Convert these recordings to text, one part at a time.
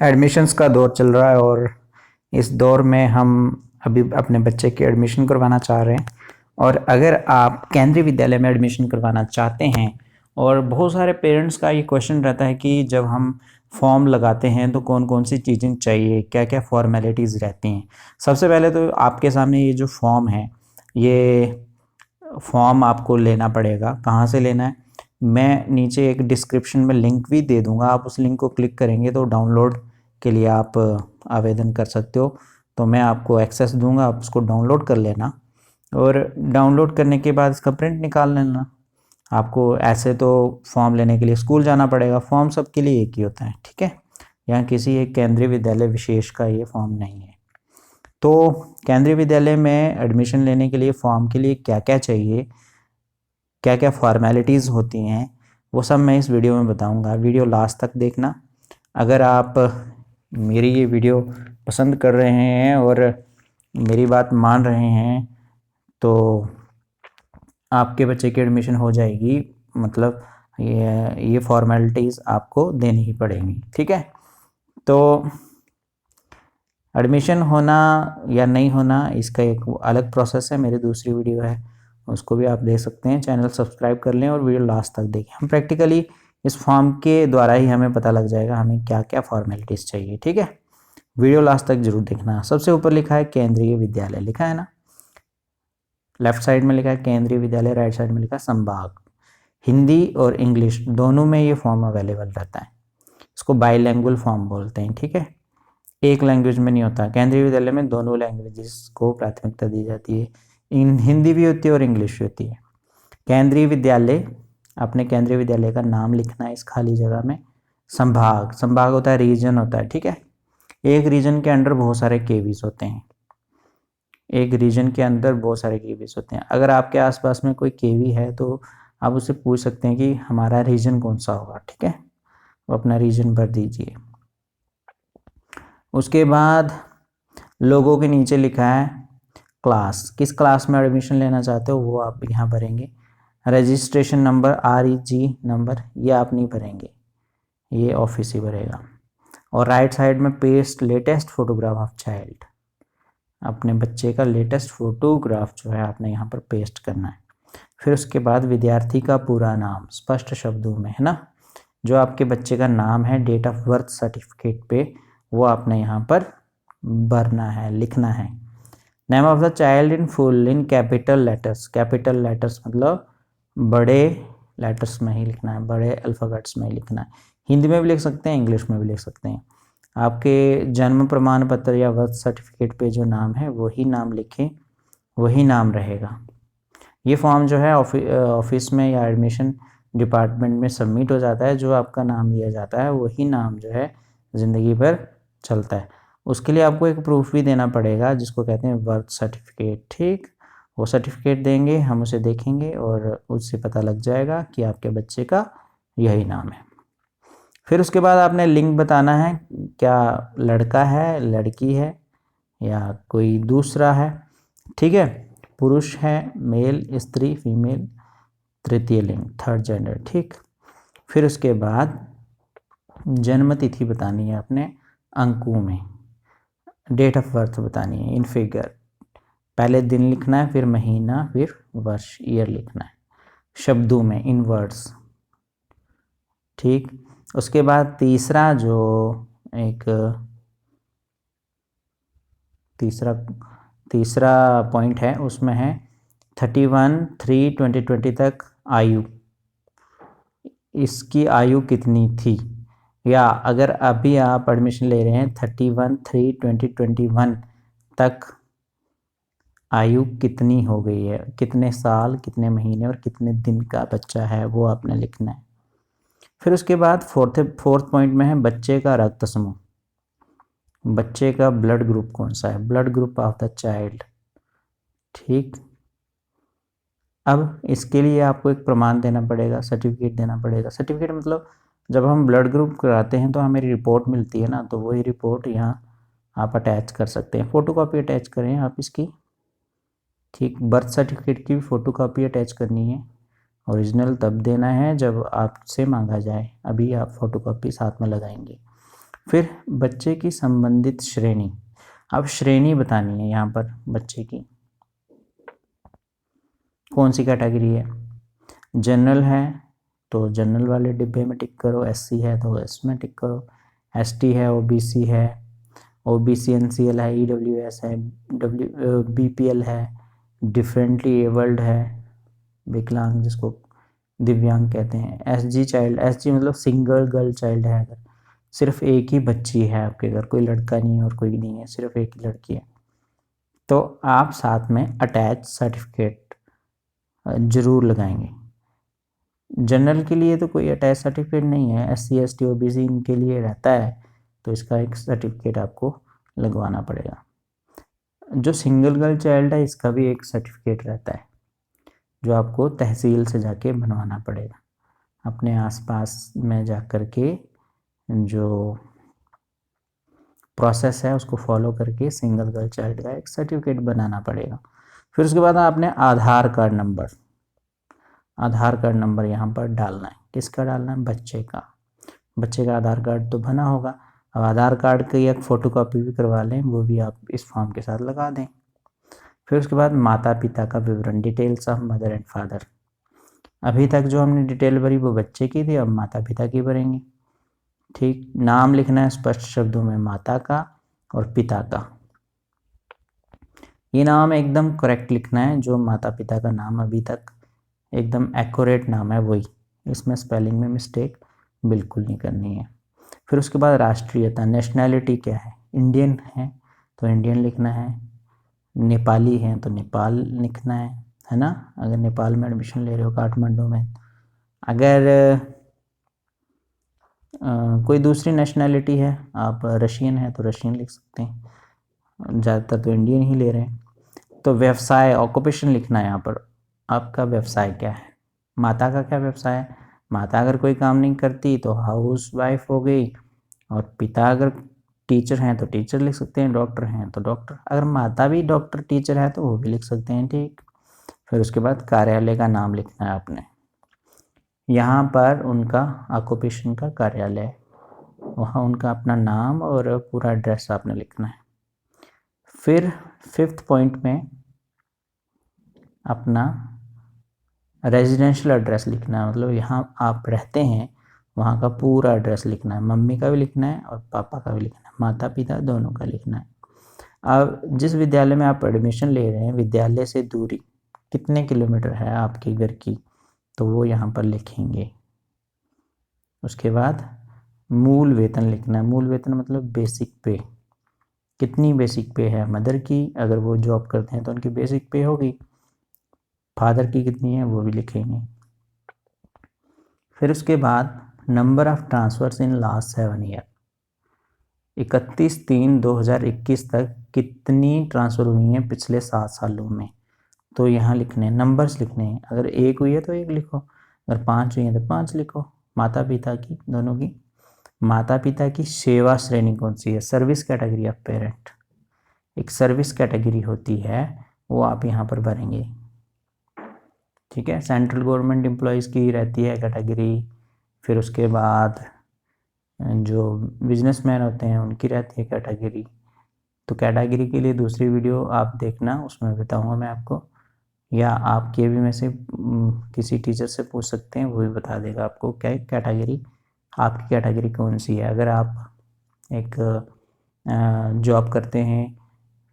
Admissions का दौर चल रहा है और इस दौर में हम अभी अपने बच्चे की एडमिशन करवाना चाह रहे हैं। और अगर आप केंद्रीय विद्यालय में एडमिशन करवाना चाहते हैं, और बहुत सारे पेरेंट्स का ये क्वेश्चन रहता है कि जब हम फॉर्म लगाते हैं तो कौन कौन सी चीज़ें चाहिए, क्या क्या फॉर्मेलिटीज़ रहती हैं। सबसे पहले तो आपके सामने ये जो फॉर्म है, ये फॉर्म आपको लेना पड़ेगा। कहाँ से लेना है, मैं नीचे एक डिस्क्रिप्शन में लिंक भी दे दूंगा, आप उस लिंक को क्लिक करेंगे तो डाउनलोड के लिए आप आवेदन कर सकते हो। तो मैं आपको एक्सेस दूंगा, आप उसको डाउनलोड कर लेना, और डाउनलोड करने के बाद इसका प्रिंट निकाल लेना। आपको ऐसे तो फॉर्म लेने के लिए स्कूल जाना पड़ेगा, फॉर्म सबके लिए एक ही होता है, ठीक है। यहाँ किसी एक केंद्रीय विद्यालय विशेष का ये फॉर्म नहीं है। तो केंद्रीय विद्यालय में एडमिशन लेने के लिए फॉर्म के लिए क्या क्या चाहिए, क्या क्या फॉर्मेलिटीज़ होती हैं, वो सब मैं इस वीडियो में बताऊंगा। वीडियो लास्ट तक देखना। अगर आप मेरी ये वीडियो पसंद कर रहे हैं और मेरी बात मान रहे हैं तो आपके बच्चे की एडमिशन हो जाएगी। मतलब ये फॉर्मेलिटीज़ आपको देनी ही पड़ेंगी, ठीक है। तो एडमिशन होना या नहीं होना, इसका एक अलग प्रोसेस है, मेरी दूसरी वीडियो है, उसको भी आप देख सकते हैं। चैनल सब्सक्राइब कर लें और वीडियो लास्ट तक देखें। हम प्रैक्टिकली इस फॉर्म के द्वारा ही हमें पता लग जाएगा हमें क्या क्या फॉर्मेलिटीज़ चाहिए, ठीक है। वीडियो लास्ट तक जरूर देखना। सबसे ऊपर लिखा है केंद्रीय विद्यालय, लिखा है ना, लेफ्ट साइड में लिखा है केंद्रीय विद्यालय, राइट साइड में लिखा है संभाग। हिंदी और इंग्लिश दोनों में ये फॉर्म अवेलेबल रहता है। इसको बाईलैंग्वेज फॉर्म बोलते हैं, ठीक है। एक लैंग्वेज में नहीं होता। केंद्रीय विद्यालय में दोनों लैंग्वेजेस को प्राथमिकता दी जाती है। हिंदी भी होती है और इंग्लिश भी होती है। केंद्रीय विद्यालय, अपने केंद्रीय विद्यालय का नाम लिखना है इस खाली जगह में। संभाग, संभाग होता है रीजन होता है, ठीक है। एक रीजन के अंडर बहुत सारे केवीज होते हैं, एक रीजन के अंदर बहुत सारे केवीज होते हैं। अगर आपके आसपास में कोई केवी है तो आप उससे पूछ सकते हैं कि हमारा रीजन कौन सा होगा, ठीक है। वो अपना रीजन भर दीजिए। उसके बाद लोगों के नीचे लिखा है क्लास, किस क्लास में एडमिशन लेना चाहते हो वो आप यहाँ भरेंगे। रजिस्ट्रेशन नंबर, REG नंबर, ये आप नहीं भरेंगे, ये ऑफिस ही भरेगा। और राइट साइड में paste latest photograph of child, अपने बच्चे का लेटेस्ट फोटोग्राफ जो है आपने यहाँ पर पेस्ट करना है। फिर उसके बाद विद्यार्थी का पूरा नाम स्पष्ट शब्दों में, है ना, जो आपके बच्चे का नाम है डेट ऑफ बर्थ सर्टिफिकेट पे, वो आपने यहाँ पर भरना है, लिखना है। Name of the child in full in capital letters, capital letters मतलब बड़े लेटर्स में ही लिखना है, बड़े अल्फ़ाबेट्स में ही लिखना है। हिंदी में भी लिख सकते हैं, इंग्लिश में भी लिख सकते हैं। आपके जन्म प्रमाण पत्र या बर्थ सर्टिफिकेट पे जो नाम है वही नाम लिखें, वही नाम रहेगा। ये फॉर्म जो है ऑफिस में या एडमिशन डिपार्टमेंट में सबमिट हो जाता है। जो आपका नाम लिया जाता है वही नाम जो है ज़िंदगी भर चलता है। उसके लिए आपको एक प्रूफ भी देना पड़ेगा जिसको कहते हैं बर्थ सर्टिफिकेट, ठीक। वो सर्टिफिकेट देंगे, हम उसे देखेंगे और उससे पता लग जाएगा कि आपके बच्चे का यही नाम है। फिर उसके बाद आपने लिंग बताना है, क्या लड़का है, लड़की है या कोई दूसरा है, ठीक है। पुरुष है, मेल, स्त्री, फीमेल, तृतीय लिंग, थर्ड जेंडर, ठीक। फिर उसके बाद जन्म तिथि बतानी है अपने अंकों में, डेट ऑफ बर्थ बतानी है इन फिगर। पहले दिन लिखना है, फिर महीना, फिर वर्ष, ईयर लिखना है शब्दों में, इन वर्ड्स, ठीक। उसके बाद तीसरा जो एक तीसरा पॉइंट है उसमें है 31/3/2020 तक आयु, इसकी आयु कितनी थी। या अगर अभी आप एडमिशन ले रहे हैं 31/3/2021 तक आयु कितनी हो गई है, कितने साल, कितने महीने और कितने दिन का बच्चा है, वो आपने लिखना है। फिर उसके बाद फोर्थ पॉइंट में है बच्चे का रक्त समूह, बच्चे का ब्लड ग्रुप कौन सा है, blood group of the child, ठीक। अब इसके लिए आपको एक प्रमाण देना पड़ेगा, सर्टिफिकेट देना पड़ेगा। सर्टिफिकेट मतलब जब हम ब्लड ग्रुप कराते हैं तो हमें रिपोर्ट मिलती है ना, तो वही रिपोर्ट यहाँ आप अटैच कर सकते हैं। फ़ोटोकॉपी अटैच करें आप इसकी, ठीक। बर्थ सर्टिफिकेट की भी फ़ोटोकॉपी अटैच करनी है। ओरिजिनल तब देना है जब आपसे मांगा जाए, अभी आप फ़ोटोकॉपी साथ में लगाएंगे। फिर बच्चे की संबंधित श्रेणी, अब श्रेणी बतानी है यहाँ पर बच्चे की, कौन सी कैटेगरी है। जनरल है तो जनरल वाले डिब्बे में टिक करो, एससी है तो एस में टिक करो, एसटी है, ओबीसी है, ओबीसी एनसीएल है, ईडब्ल्यूएस है, बीपीएल है, डिफरेंटली एबल्ड है, विकलांग जिसको दिव्यांग कहते हैं, एसजी चाइल्ड, एसजी मतलब सिंगल गर्ल चाइल्ड है, अगर सिर्फ एक ही बच्ची है आपके घर, कोई लड़का नहीं है और कोई नहीं है, सिर्फ एक ही लड़की है, तो आप साथ में अटैच सर्टिफिकेट जरूर लगाएंगे। जनरल के लिए तो कोई अटैच सर्टिफिकेट नहीं है, एससी एसटी ओबीसी इनके लिए रहता है, तो इसका एक सर्टिफिकेट आपको लगवाना पड़ेगा। जो सिंगल गर्ल चाइल्ड है इसका भी एक सर्टिफिकेट रहता है जो आपको तहसील से जाके बनवाना पड़ेगा, अपने आसपास में जा कर के जो प्रोसेस है उसको फॉलो करके सिंगल गर्ल चाइल्ड का एक सर्टिफिकेट बनाना पड़ेगा। फिर उसके बाद आपने आधार कार्ड नंबर यहाँ पर डालना है। किसका डालना है? बच्चे का आधार कार्ड तो बना होगा, अब आधार कार्ड की एक फ़ोटोकॉपी भी करवा लें, वो भी आप इस फॉर्म के साथ लगा दें। फिर उसके बाद माता पिता का विवरण, details of mother and father, अभी तक जो हमने डिटेल भरी वो बच्चे की थी, अब माता पिता की भरेंगे। ठीक, नाम लिखना है स्पष्ट शब्दों में माता का और पिता का, ये नाम एकदम करेक्ट लिखना है, जो माता पिता का नाम अभी तक एकदम एक्यूरेट नाम है वही, इसमें स्पेलिंग में मिस्टेक बिल्कुल नहीं करनी है। फिर उसके बाद राष्ट्रीयता, नेशनैलिटी क्या है, इंडियन है तो इंडियन लिखना है, नेपाली है तो नेपाल लिखना है ना, अगर नेपाल में एडमिशन ले रहे हो काठमांडू में। अगर कोई दूसरी नेशनैलिटी है, आप रशियन है तो रशियन लिख सकते हैं, ज़्यादातर तो इंडियन ही ले रहे हैं। तो व्यवसाय, ऑक्यूपेशन लिखना है यहाँ पर, आपका व्यवसाय क्या है, माता का क्या व्यवसाय है, माता अगर कोई काम नहीं करती तो हाउस वाइफ हो गई, और पिता अगर टीचर हैं तो टीचर लिख सकते हैं, डॉक्टर हैं तो डॉक्टर, अगर माता भी डॉक्टर टीचर है तो वो भी लिख सकते हैं। ठीक, फिर उसके बाद कार्यालय का नाम लिखना है आपने, यहाँ पर उनका ऑक्यूपेशन का कार्यालय, वहाँ उनका अपना नाम और पूरा एड्रेस आपने लिखना है। फिर 5th पॉइंट में अपना रेजिडेंशियल एड्रेस लिखना है, मतलब यहाँ आप रहते हैं वहाँ का पूरा एड्रेस लिखना है, मम्मी का भी लिखना है और पापा का भी लिखना है, माता पिता दोनों का लिखना है। अब जिस विद्यालय में आप एडमिशन ले रहे हैं, विद्यालय से दूरी कितने किलोमीटर है आपके घर की, तो वो यहाँ पर लिखेंगे। उसके बाद मूल वेतन लिखना है, मूल वेतन मतलब बेसिक पे, कितनी बेसिक पे है मदर की, अगर वो जॉब करते हैं तो उनकी बेसिक पे होगी, फादर की कितनी है वो भी लिखेंगे। फिर उसके बाद number of transfers in last 7 year, 31/3/2021 तक कितनी ट्रांसफ़र हुई हैं पिछले 7 सालों में, तो यहाँ लिखने हैं, नंबर्स लिखने हैं, अगर 1 हुई है तो 1 लिखो, अगर 5 हुई है तो 5 लिखो। माता पिता की दोनों की, माता पिता की सेवा श्रेणी कौन सी है, सर्विस कैटेगरी ऑफ पेरेंट, एक सर्विस कैटेगरी होती है वो आप यहाँ पर भरेंगे। ठीक है, सेंट्रल गवर्नमेंट एम्प्लॉयज़ की रहती है कैटेगरी, फिर उसके बाद जो बिजनेसमैन होते हैं उनकी रहती है कैटेगरी। तो कैटेगरी के लिए दूसरी वीडियो आप देखना, उसमें बताऊंगा मैं आपको, या आप के भी में से किसी टीचर से पूछ सकते हैं, वो भी बता देगा आपको क्या कैटेगरी, आपकी कैटेगरी कौन सी है। अगर आप एक जॉब करते हैं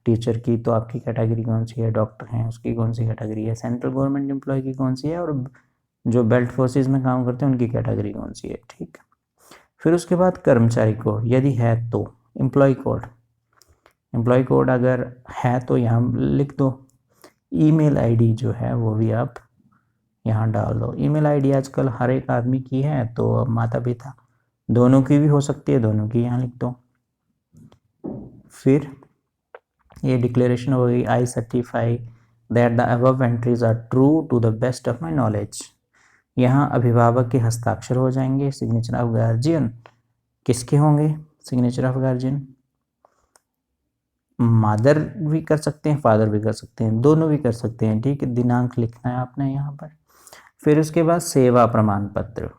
टीचर की तो आपकी कैटेगरी कौन सी है, डॉक्टर हैं उसकी कौन सी कैटेगरी है, सेंट्रल गवर्नमेंट एम्प्लॉय की कौन सी है, और जो बेल्ट फोर्सेस में काम करते हैं उनकी कैटेगरी कौन सी है। ठीक, फिर उसके बाद कर्मचारी कोड यदि है तो, एम्प्लॉय कोड अगर है तो यहाँ लिख दो, ईमेल आईडी जो है वो भी आप यहाँ डाल दो। ईमेल आईडी आजकल हर एक आदमी की है, तो माता पिता दोनों की भी हो सकती है, दोनों की यहाँ लिख दो। फिर ये डिक्लेरेशन हो गई, I certify that the above entries are true to the best of my knowledge, यहाँ अभिभावक के हस्ताक्षर हो जाएंगे, सिग्नेचर ऑफ गार्जियन किसके होंगे, सिग्नेचर ऑफ गार्जियन मदर भी कर सकते हैं, फादर भी कर सकते हैं, दोनों भी कर सकते हैं। ठीक है, दिनांक लिखना है आपने यहाँ पर। फिर उसके बाद सेवा प्रमाण पत्र,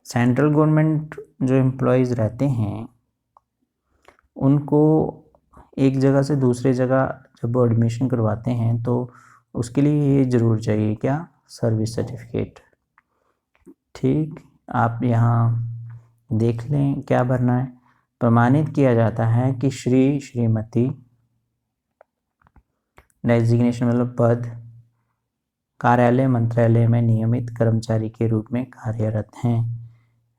सेंट्रल गवर्नमेंट जो एम्प्लॉयज़ रहते हैं उनको एक जगह से दूसरे जगह जब वो एडमिशन करवाते हैं तो उसके लिए ये ज़रूर चाहिए क्या, सर्विस सर्टिफिकेट। ठीक, आप यहाँ देख लें क्या भरना है। प्रमाणित किया जाता है कि श्री श्रीमती, डेजिग्नेशन मतलब पद, कार्यालय मंत्रालय में नियमित कर्मचारी के रूप में कार्यरत हैं।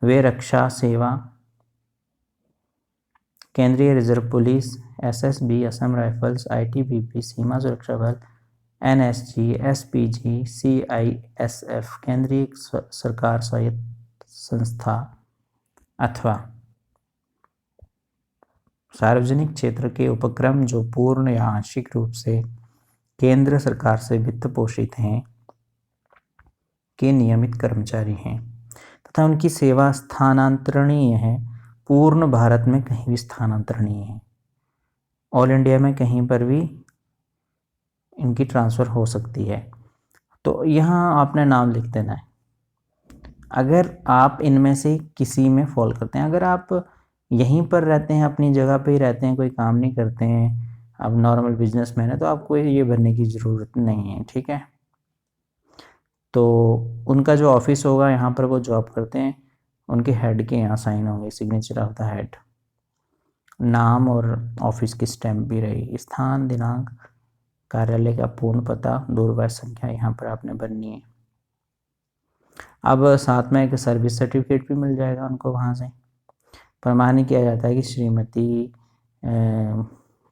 वे रक्षा सेवा, केंद्रीय reserve police, SSB, Assam rifles, ITBP, सीमा सुरक्षा बल, एनएसजी, एसपीजी, सीआईएसएफ, केंद्रीय सरकार स्वायत्त संस्था अथवा सार्वजनिक क्षेत्र के उपक्रम जो पूर्ण या आंशिक रूप से केंद्र सरकार से वित्त पोषित हैं के नियमित कर्मचारी हैं तथा उनकी सेवा स्थानांतरणीय है, पूर्ण भारत में कहीं भी स्थानांतरणीय है, ऑल इंडिया में कहीं पर भी इनकी ट्रांसफ़र हो सकती है। तो यहाँ आपने नाम लिख देना है अगर आप इनमें से किसी में फॉल करते हैं। अगर आप यहीं पर रहते हैं, अपनी जगह पे ही रहते हैं, कोई काम नहीं करते हैं, आप नॉर्मल बिजनेसमैन है, तो आपको ये भरने की ज़रूरत नहीं है। ठीक है, तो उनका जो ऑफिस होगा यहाँ पर वो जॉब करते हैं, उनके हेड के यहाँ साइन होंगे, सिग्नेचर ऑफ द हेड, नाम और ऑफिस की स्टैम्प भी रहेगी, स्थान, दिनांक, कार्यालय का पूर्ण पता, दूरभाष संख्या यहाँ पर आपने भरनी है। अब साथ में एक सर्विस सर्टिफिकेट भी मिल जाएगा उनको वहाँ से। प्रमाणित किया जाता है कि श्रीमती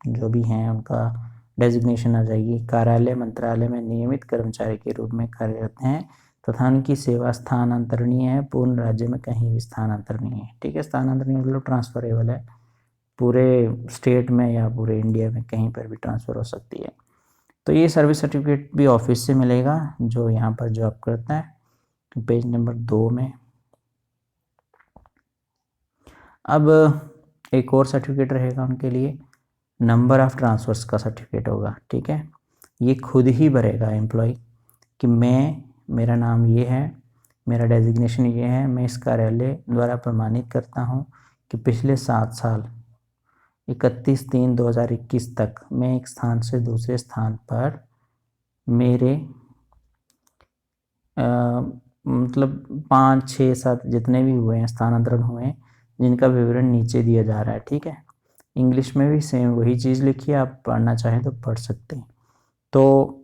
जो भी हैं उनका डेजिग्नेशन आ जाएगी, कार्यालय मंत्रालय में नियमित कर्मचारी के रूप में कार्यरत हैं तथा उनकी सेवा स्थानांतरणीय है, पूर्ण राज्य में कहीं भी स्थानांतरणीय है। ठीक है, स्थानांतरणीय मतलब ट्रांसफरेबल है, पूरे स्टेट में या पूरे इंडिया में कहीं पर भी ट्रांसफ़र हो सकती है। तो ये सर्विस सर्टिफिकेट भी ऑफिस से मिलेगा जो यहाँ पर जॉब करता है। तो पेज नंबर 2 में अब एक और सर्टिफिकेट रहेगा उनके लिए, नंबर ऑफ़ ट्रांसफ़र्स का सर्टिफिकेट होगा। ठीक है, ये खुद ही भरेगा एम्प्लॉय कि मेरा नाम ये है, मेरा डेजिग्नेशन ये है, मैं इस कार्यालय द्वारा प्रमाणित करता हूँ कि पिछले 7 साल 31/3/2021 तक मैं एक स्थान से दूसरे स्थान पर मेरे मतलब 5, 6, 7 जितने भी हुए हैं स्थानांतरण हुए हैं, जिनका विवरण नीचे दिया जा रहा है। ठीक है, इंग्लिश में भी सेम वही चीज़ लिखी है, आप पढ़ना चाहें तो पढ़ सकते हैं। तो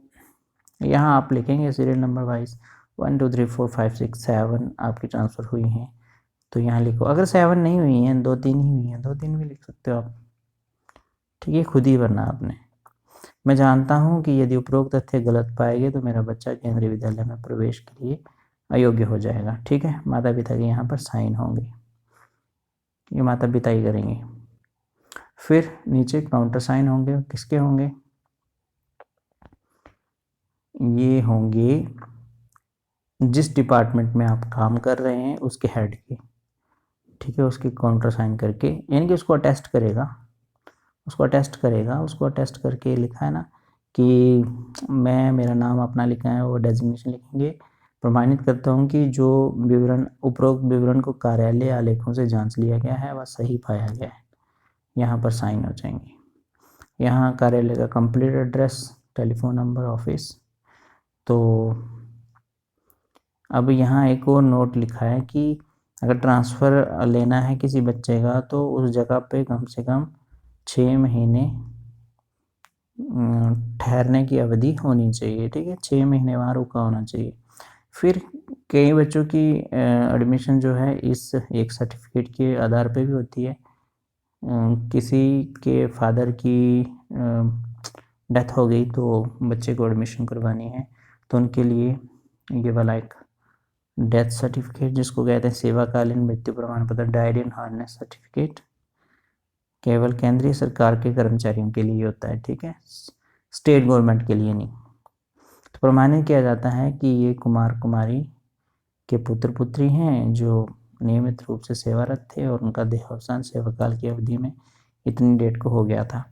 यहाँ आप लिखेंगे सीरियल नंबर वाइज 1 2 3 4 5 6 7 आपकी ट्रांसफ़र हुई हैं, तो यहाँ लिखो। अगर 7 नहीं हुई हैं, 2-3 ही हुई हैं, 2-3 भी लिख सकते हो आप। ठीक है, खुद ही भरना आपने। मैं जानता हूँ कि यदि उपरोक्त तथ्य गलत पाए गए तो मेरा बच्चा केंद्रीय विद्यालय में प्रवेश के लिए अयोग्य हो जाएगा। ठीक है, माता पिता के यहाँ पर साइन होंगे, ये माता पिता ही करेंगे। फिर नीचे काउंटर साइन होंगे, किसके होंगे, ये होंगे जिस डिपार्टमेंट में आप काम कर रहे हैं उसके हेड के। ठीक है, उसके काउंटर साइन करके, यानी कि उसको अटेस्ट करेगा, उसको अटेस्ट करके लिखा है ना कि मेरा नाम अपना लिखा है, वो डेजिग्नेशन लिखेंगे, प्रमाणित करता हूँ कि जो विवरण उपरोक्त विवरण को कार्यालय आलेखों से जांच लिया गया है वह सही पाया गया है, यहाँ पर साइन हो जाएंगे। यहाँ कार्यालय का complete address, telephone number, office. तो अब यहाँ एक और नोट लिखा है कि अगर ट्रांसफ़र लेना है किसी बच्चे का तो उस जगह पे कम से कम 6 महीने ठहरने की अवधि होनी चाहिए। ठीक है, 6 महीने वहाँ रुका होना चाहिए। फिर कई बच्चों की एडमिशन जो है इस एक सर्टिफिकेट के आधार पे भी होती है। किसी के फादर की डेथ हो गई तो बच्चे को एडमिशन करवानी है, तो उनके लिए ये वाला एक डेथ सर्टिफिकेट जिसको कहते हैं सेवाकालीन मृत्यु प्रमाण पत्र, डाइड इन हार्नेस सर्टिफिकेट, केवल केंद्रीय सरकार के कर्मचारियों के लिए होता है। ठीक है, स्टेट गवर्नमेंट के लिए नहीं। तो प्रमाणित किया जाता है कि ये कुमार कुमारी के पुत्र पुत्री हैं जो नियमित रूप से सेवारत थे और उनका देहावसान सेवाकाल की अवधि में इतनी डेट को हो गया था।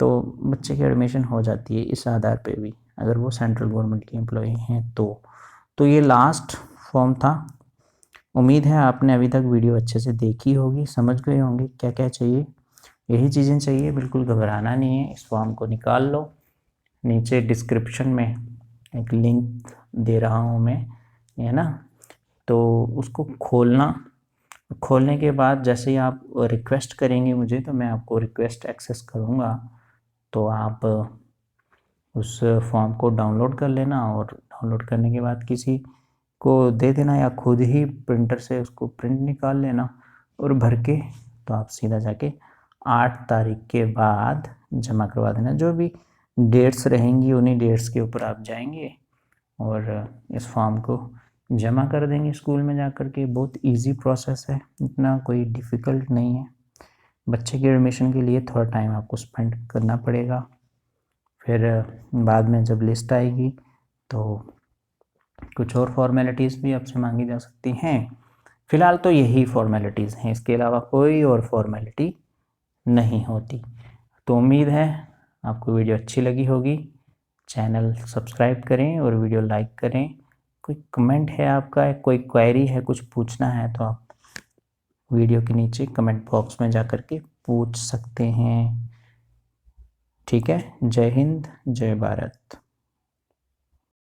तो बच्चे की एडमिशन हो जाती है इस आधार पे भी, अगर वो सेंट्रल गवर्नमेंट के एम्प्लॉय हैं तो ये लास्ट फॉर्म था उम्मीद है आपने अभी तक वीडियो अच्छे से देखी होगी, समझ गए होंगे क्या क्या चाहिए। यही चीज़ें चाहिए, बिल्कुल घबराना नहीं है। इस फॉर्म को निकाल लो, नीचे डिस्क्रिप्शन में एक लिंक दे रहा हूँ मैं, है ना, तो उसको खोलना। खोलने के बाद जैसे ही आप रिक्वेस्ट करेंगे मुझे, तो मैं आपको रिक्वेस्ट एक्सेस करूँगा, तो आप उस फॉर्म को डाउनलोड कर लेना, और डाउनलोड करने के बाद किसी को दे देना या खुद ही प्रिंटर से उसको प्रिंट निकाल लेना और भर के, तो आप सीधा जाके 8 तारीख के बाद जमा करवा देना। जो भी डेट्स रहेंगी उन्हीं डेट्स के ऊपर आप जाएंगे और इस फॉर्म को जमा कर देंगे स्कूल में जा कर के। बहुत इजी प्रोसेस है, इतना कोई डिफ़िकल्ट नहीं है। बच्चे के एडमिशन के लिए थोड़ा टाइम आपको स्पेंड करना पड़ेगा, फिर बाद में जब लिस्ट आएगी तो कुछ और फॉर्मेलिटीज़ भी आपसे मांगी जा सकती हैं। फ़िलहाल तो यही फॉर्मेलिटीज़ हैं, इसके अलावा कोई और फॉर्मेलिटी नहीं होती। तो उम्मीद है आपको वीडियो अच्छी लगी होगी। चैनल सब्सक्राइब करें और वीडियो लाइक करें। कोई कमेंट है आपका, कोई क्वेरी है, कुछ पूछना है, तो आप वीडियो के नीचे कमेंट बॉक्स में जा कर के पूछ सकते हैं। ठीक है, जय हिंद, जय भारत।